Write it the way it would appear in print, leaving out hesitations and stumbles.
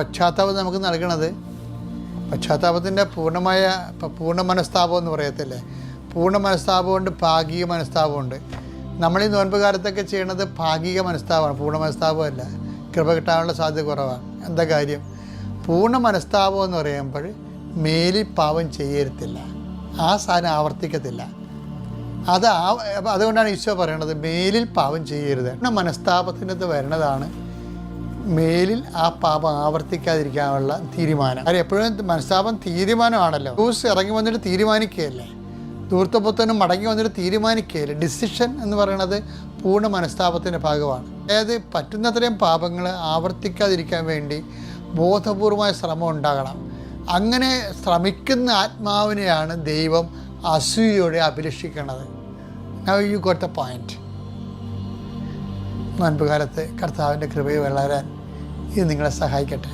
പശ്ചാത്താപം നമുക്ക് നൽകണത് പശ്ചാത്താപത്തിൻ്റെ പൂർണ്ണ മനസ്താപം എന്ന് പറയത്തില്ലേ, പൂർണ്ണ മനസ്താപമുണ്ട്, ഭാഗിക മനസ്താപമുണ്ട്. നമ്മൾ ഈ നോൻപ് കാലത്തൊക്കെ ചെയ്യണത് ഭാഗിക മനസ്താപമാണ്, പൂർണ്ണ മനസ്താപമല്ല. കൃപ കിട്ടാനുള്ള സാധ്യത കുറവാണ്. എന്താ കാര്യം? പൂർണ്ണ മനസ്താപം എന്ന് പറയുമ്പോൾ മേലിൽ പാപം ചെയ്യരുത്തില്ല, ആ സാധനം ആവർത്തിക്കത്തില്ല. അതുകൊണ്ടാണ് ഈശോ പറയണത് മേലിൽ പാപം ചെയ്യരുത്. മനസ്താപത്തിനകത്ത് വരണതാണ് മേലിൽ ആ പാപം ആവർത്തിക്കാതിരിക്കാനുള്ള തീരുമാനം. കാര്യം എപ്പോഴും മനസ്താപം തീരുമാനമാണല്ലോ. ക്രൂസ് ഇറങ്ങി വന്നിട്ട് തീരുമാനിക്കുകയല്ലേ, ധൂർത്തപുത്രനും മടങ്ങി വന്നിട്ട് തീരുമാനിക്കുകയല്ലേ. ഡിസിഷൻ എന്ന് പറയുന്നത് പൂർണ്ണ മനസ്താപത്തിൻ്റെ ഭാഗമാണ്. അതായത് പറ്റുന്നത്രയും പാപങ്ങൾ ആവർത്തിക്കാതിരിക്കാൻ വേണ്ടി ബോധപൂർവമായ ശ്രമം ഉണ്ടാകണം. അങ്ങനെ ശ്രമിക്കുന്ന ആത്മാവിനെയാണ് ദൈവം അസൂയയോടെ അഭിലഷിക്കുന്നത്. Now you got the point. നോൻപ് കാലത്ത് കർത്താവിൻ്റെ കൃപയിൽ വളരാൻ ഇത് നിങ്ങളെ സഹായിക്കട്ടെ.